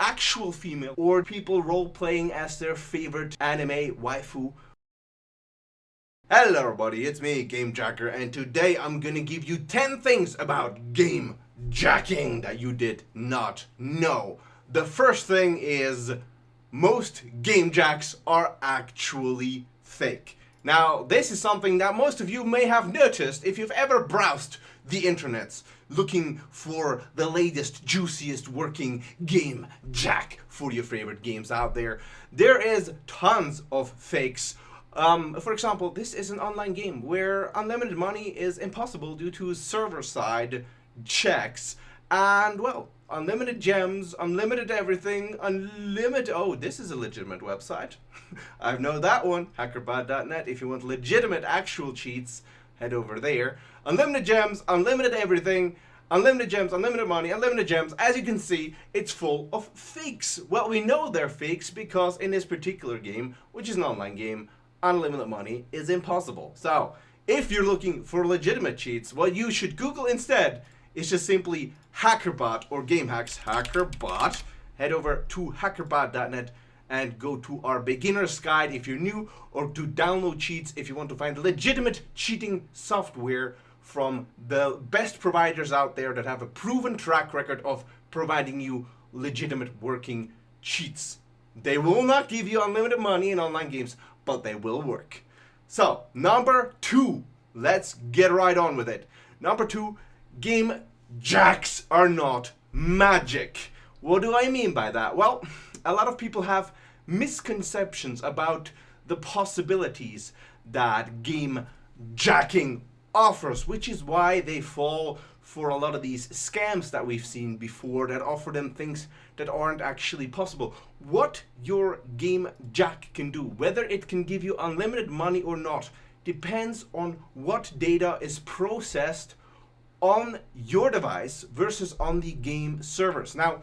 actual female or people role-playing as their favorite anime waifu. Hello everybody, it's me, Game Jacker, and today I'm gonna give you 10 things about game jacking that you did not know. The first thing is most game jacks are actually fake. Now, this is something that most of you may have noticed if you've ever browsed the internets looking for the latest, juiciest working game jack for your favorite games out there. There is tons of fakes. For example, this is an online game where unlimited money is impossible due to server-side checks. And, well, unlimited gems, unlimited everything, unlimited... Oh, this is a legitimate website. I know that one, hackerbot.net. If you want legitimate actual cheats, head over there. Unlimited gems, unlimited everything, unlimited gems, unlimited money, unlimited gems. As you can see, it's full of fakes. Well, we know they're fakes because in this particular game, which is an online game, unlimited money is impossible. So, if you're looking for legitimate cheats, what you should Google instead is just simply hackerbot or game hacks hackerbot. Head over to hackerbot.net and go to our beginner's guide if you're new, or to download cheats if you want to find legitimate cheating software from the best providers out there that have a proven track record of providing you legitimate working cheats. They will not give you unlimited money in online games, but they will work. So, number 2, let's get right on with it. Number 2, game jacks are not magic. What do I mean by that? Well, a lot of people have misconceptions about the possibilities that game jacking offers, which is why they fall for a lot of these scams that we've seen before that offer them things that aren't actually possible. What your game jack can do, whether it can give you unlimited money or not, depends on what data is processed on your device versus on the game servers. Now,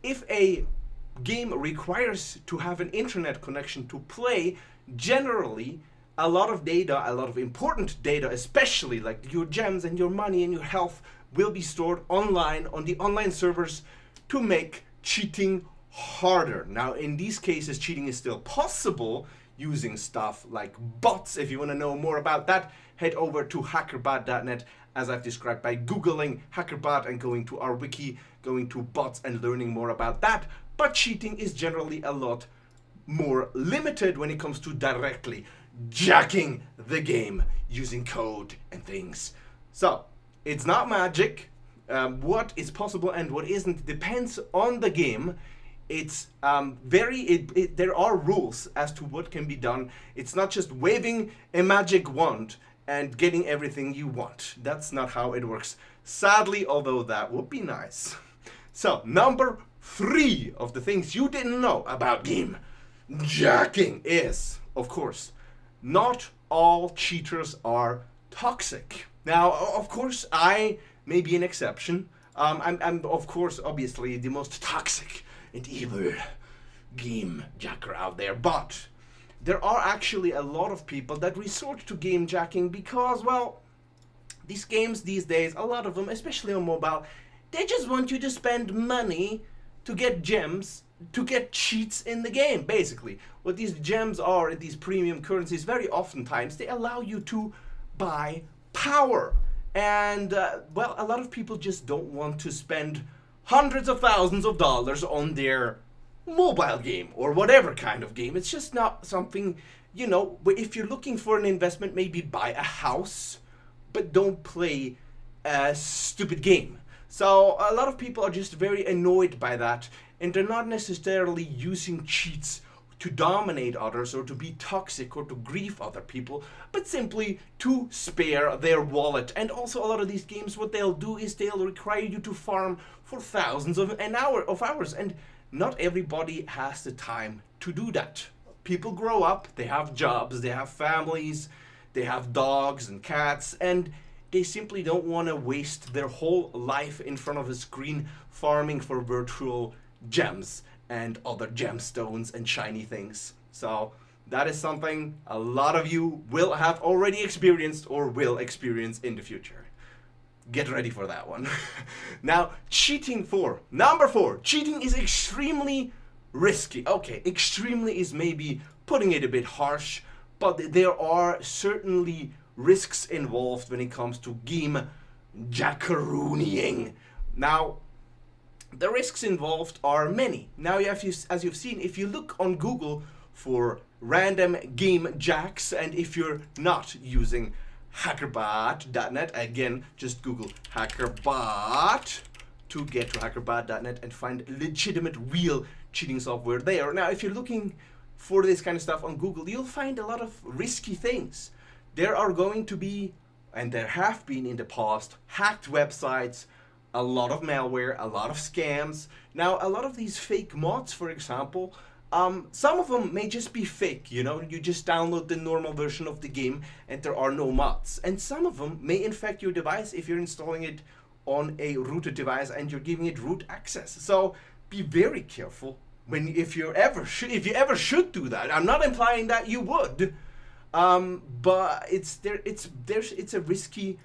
if a game requires to have an internet connection to play, generally a lot of data, a lot of important data, especially like your gems and your money and your health, will be stored online on the online servers to make cheating harder. Now, in these cases, cheating is still possible using stuff like bots. If you want to know more about that, head over to hackerbot.net, as I've described, by Googling hackerbot and going to our wiki, going to bots and learning more about that. But cheating is generally a lot more limited when it comes to directly jacking the game using code and things. So, it's not magic. What is possible and what isn't depends on the game. It's there are rules as to what can be done. It's not just waving a magic wand and getting everything you want. That's not how it works. Sadly, although that would be nice. So, number 3 of the things you didn't know about game jacking is, of course, not all cheaters are toxic. Now, of course, I may be an exception. I'm of course, obviously, the most toxic and evil game jacker out there, but there are actually a lot of people that resort to game jacking because, well, these games these days, a lot of them, especially on mobile, they just want you to spend money to get gems, to get cheats in the game, basically. What these gems are, these premium currencies, very oftentimes, they allow you to buy power. And, well, a lot of people just don't want to spend hundreds of thousands of dollars on their mobile game or whatever kind of game. It's just not something, you know, if you're looking for an investment, maybe buy a house, but don't play a stupid game. So a lot of people are just very annoyed by that, and they're not necessarily using cheats to dominate others or to be toxic or to grief other people, but simply to spare their wallet. And also a lot of these games, what they'll do is they'll require you to farm for thousands of hours, and not everybody has the time to do that. People grow up, they have jobs, they have families, they have dogs and cats, and they simply don't want to waste their whole life in front of a screen farming for virtual gems and other gemstones and shiny things. So that is something a lot of you will have already experienced or will experience in the future. Get ready for that one. Now, cheating for number 4. Cheating is extremely risky. Okay, extremely is maybe putting it a bit harsh, but there are certainly risks involved when it comes to game jackarooning. Now, the risks involved are many. Now, as you've seen, if you look on Google for random game jacks, and if you're not using hackerbot.net, again, just Google hackerbot to get to hackerbot.net and find legitimate, real cheating software there. Now, if you're looking for this kind of stuff on Google, you'll find a lot of risky things. There are going to be, and there have been in the past, hacked websites, a lot of malware, a lot of scams. Now, a lot of these fake mods, for example, some of them may just be fake, you know, you just download the normal version of the game and there are no mods. And some of them may infect your device if you're installing it on a rooted device and you're giving it root access. So be very careful if you ever should do that. I'm not implying that you would, but it's a risky.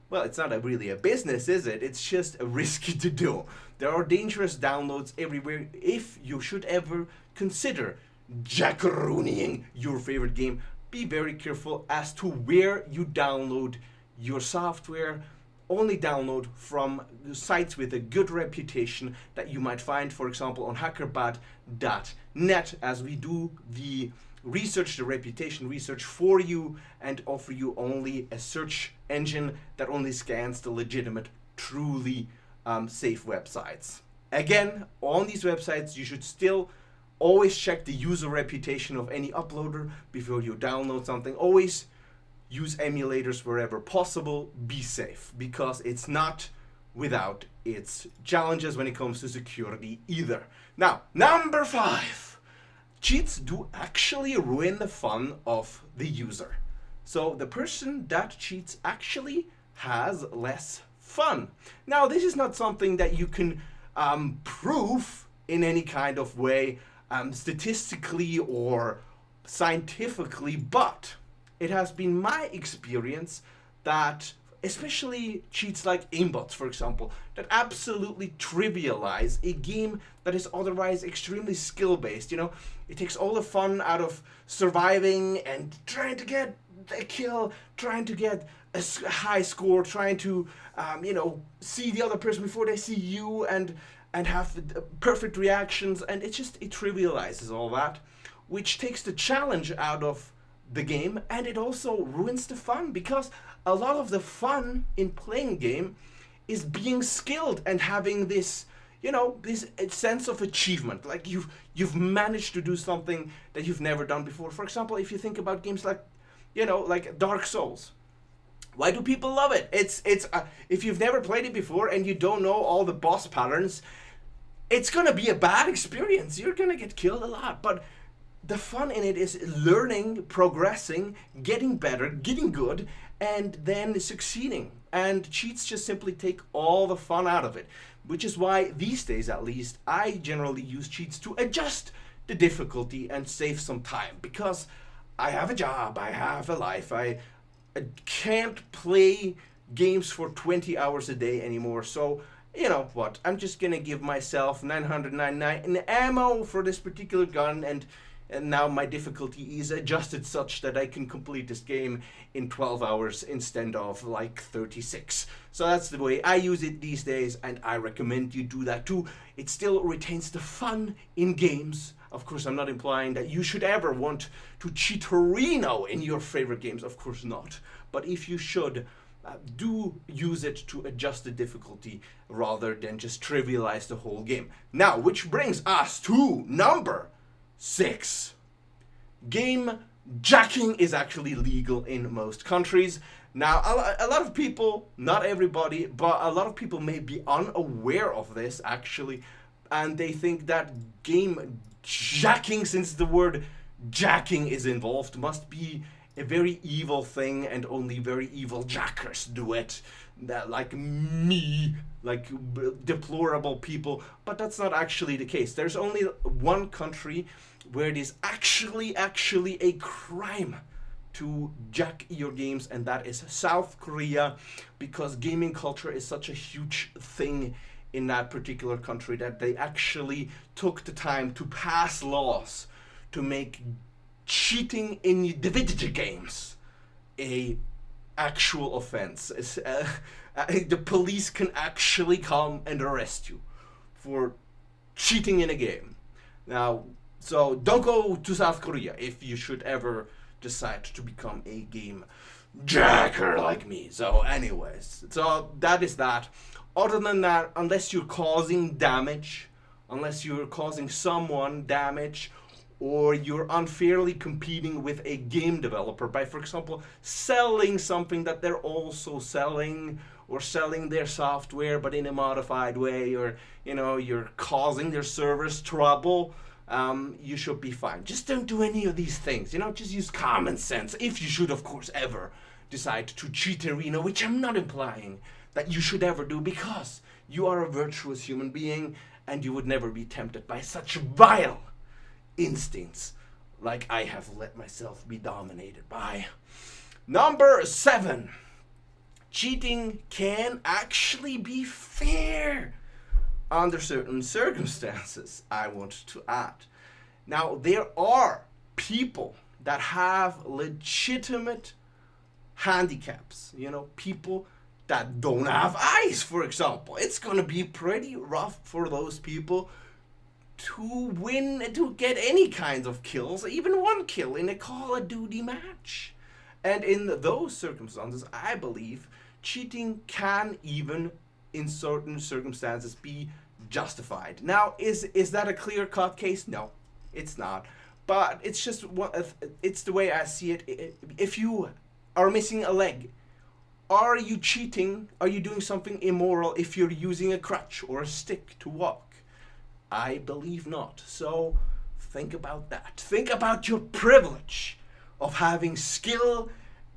Well, it's not really a business, is it? It's just risky to do. There are dangerous downloads everywhere. If you should ever consider jackarooning your favorite game, be very careful as to where you download your software. Only download from sites with a good reputation that you might find, for example, on hackerbot.net, as we do the research, the reputation research for you, and offer you only a search engine that only scans the legitimate, truly safe websites. Again, on these websites, you should still always check the user reputation of any uploader before you download something. Always use emulators wherever possible. Be safe, because it's not without its challenges when it comes to security either. Now, number 5. Cheats do actually ruin the fun of the user. So the person that cheats actually has less fun. Now, this is not something that you can prove in any kind of way, statistically or scientifically, but it has been my experience that especially cheats like aimbots, for example, that absolutely trivialize a game that is otherwise extremely skill-based. You know, it takes all the fun out of surviving and trying to get a kill, trying to get a high score, trying to, see the other person before they see you, and have perfect reactions, and it trivializes all that, which takes the challenge out of the game, and it also ruins the fun, because a lot of the fun in playing game is being skilled and having this, this sense of achievement, like you've managed to do something that you've never done before. For example, if you think about games like, like Dark Souls. Why do people love it? It's if you've never played it before and you don't know all the boss patterns, it's gonna be a bad experience. You're gonna get killed a lot, but the fun in it is learning, progressing, getting better, getting good, and then succeeding. And cheats just simply take all the fun out of it, which is why these days, at least, I generally use cheats to adjust the difficulty and save some time, because I have a job, I have a life, I can't play games for 20 hours a day anymore. So, you know what, I'm just gonna give myself 999 in ammo for this particular gun, and now my difficulty is adjusted such that I can complete this game in 12 hours instead of like 36. So that's the way I use it these days, and I recommend you do that too. It still retains the fun in games. Of course, I'm not implying that you should ever want to cheaterino in your favorite games. Of course not. But if you should, do use it to adjust the difficulty rather than just trivialize the whole game. Now, which brings us to number 6. Game jacking is actually legal in most countries. Now, a lot of people, not everybody, but a lot of people may be unaware of this actually, and they think that game jacking, since the word jacking is involved, must be a very evil thing and only very evil jackers do it, like me, like deplorable people. But that's not actually the case. There's only one country where it is actually a crime to jack your games, and that is South Korea, because gaming culture is such a huge thing in that particular country that they actually took the time to pass laws to make cheating in the video games a actual offense. The police can actually come and arrest you for cheating in a game. Now, so don't go to South Korea if you should ever decide to become a game jacker like me. So anyways, so that is that. Other than that, unless you're causing damage, unless you're causing someone damage, or you're unfairly competing with a game developer by, for example, selling something that they're also selling, or selling their software but in a modified way, or you're causing their servers trouble, you should be fine. Just don't do any of these things. Just use common sense. If you should, of course, ever decide to cheat Arena, which I'm not implying that you should ever do, because you are a virtuous human being and you would never be tempted by such vile instincts like I have let myself be dominated by. Number 7. Cheating can actually be fair under certain circumstances, I want to add. Now, there are people that have legitimate handicaps, people that don't have eyes, for example. It's gonna be pretty rough for those people to win, to get any kinds of kills, even one kill in a Call of Duty match. And in those circumstances, I believe cheating can even, in certain circumstances, be justified. Now, is that a clear-cut case? No, it's not. But it's just it's the way I see it. If you are missing a leg, are you cheating? Are you doing something immoral if you're using a crutch or a stick to walk? I believe not. So think about that. Think about your privilege of having skill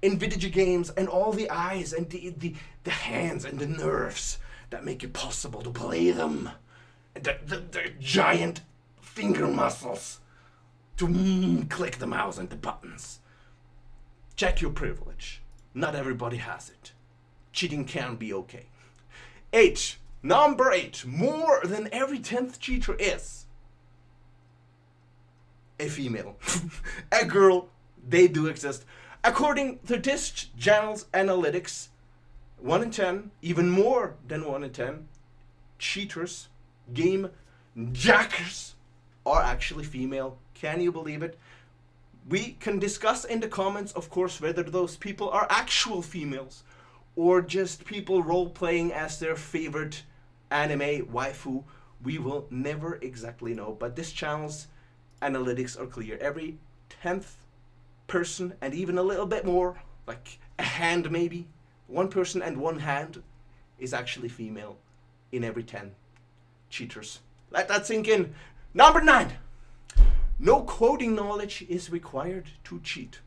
in video games and all the eyes and the hands and the nerves that make it possible to play them. And the giant finger muscles to click the mouse and the buttons. Check your privilege. Not everybody has it. Cheating can be okay. 8. Number 8. More than every 10th cheater is a female. A girl. They do exist. According to this channel's analytics, 1 in 10, even more than 1 in 10, cheaters, game jackers, are actually female. Can you believe it? We can discuss in the comments, of course, whether those people are actual females or just people role-playing as their favorite anime waifu. We will never exactly know, but this channel's analytics are clear. Every 10th person, and even a little bit more, like a hand maybe, 1 person and 1 hand, is actually female in every 10 cheaters. Let that sink in. Number 9. No coding knowledge is required to cheat,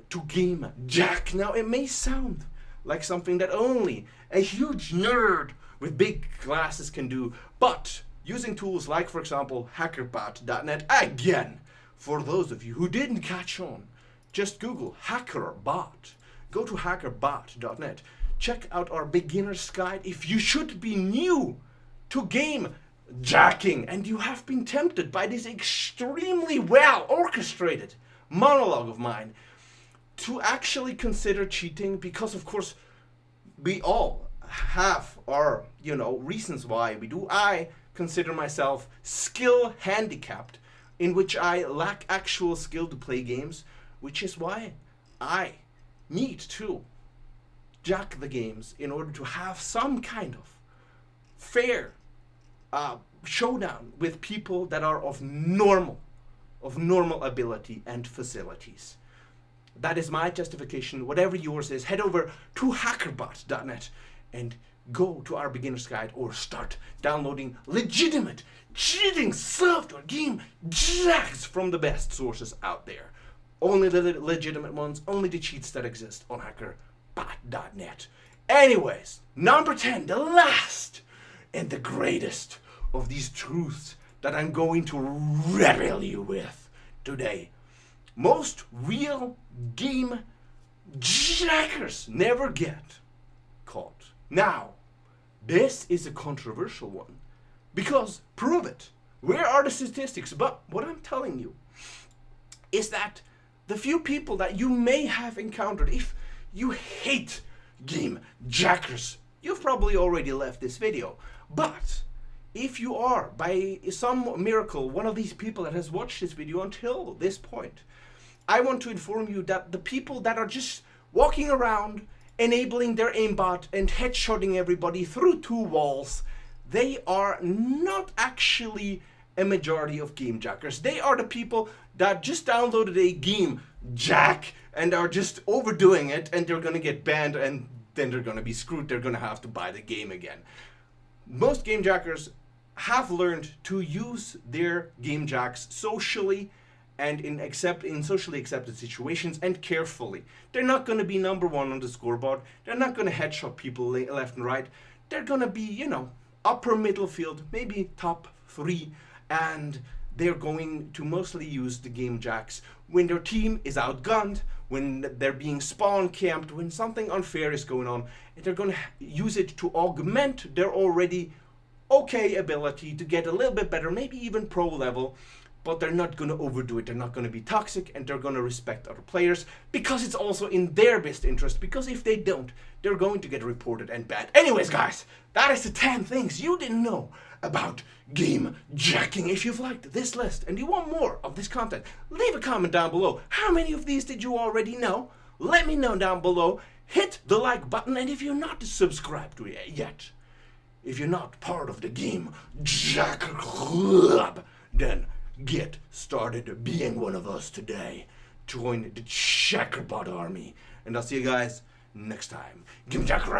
to game jack. Now, it may sound like something that only a huge nerd with big glasses can do, but using tools like, for example, hackerbot.net, again, for those of you who didn't catch on, just Google hackerbot. Go to hackerbot.net. Check out our beginner's guide if you should be new to game jacking and you have been tempted by this extremely well orchestrated monologue of mine to actually consider cheating, because of course we all have our reasons why we do. I consider myself skill handicapped, in which I lack actual skill to play games, which is why I need to jack the games in order to have some kind of fair showdown with people that are of normal ability and facilities. That is my justification. Whatever yours is, head over to hackerbot.net and go to our beginner's guide, or start downloading legitimate cheating software game jacks from the best sources out there. Only the legitimate ones, only the cheats that exist on hackerbot.net. Anyways, number 10, the last and the greatest of these truths that I'm going to rebel you with today. most real game jackers never get caught. Now, this is a controversial one, because prove it. Where are the statistics? But what I'm telling you is that the few people that you may have encountered, if you hate game jackers, you've probably already left this video. But if you are, by some miracle, one of these people that has watched this video until this point, I want to inform you that the people that are just walking around, enabling their aimbot and headshotting everybody through two walls, they are not actually a majority of game jackers. They are the people that just downloaded a game jack and are just overdoing it, and they're gonna get banned, and then they're gonna be screwed. They're gonna have to buy the game again. Most game jackers have learned to use their game jacks socially and in socially accepted situations, and carefully. They're not going to be number one on the scoreboard. They're not going to headshot people left and right. They're going to be, upper middle field, maybe top 3, and they're going to mostly use the game jacks when their team is outgunned, when they're being spawn camped, when something unfair is going on, and they're going to use it to augment their already okay ability to get a little bit better, maybe even pro level. But they're not going to overdo it. They're not going to be toxic, and they're going to respect other players, because it's also in their best interest, because if they don't, they're going to get reported and banned. Anyways, guys, that is the 10 things you didn't know about game jacking. If you've liked this list and you want more of this content, leave a comment down below. How many of these did you already know? Let me know down below. Hit the like button, and if you're not subscribed to it yet, if you're not part of the game jacker club, then get started being one of us today. Join the Checkerbot army. And I'll see you guys next time. Game Jacker.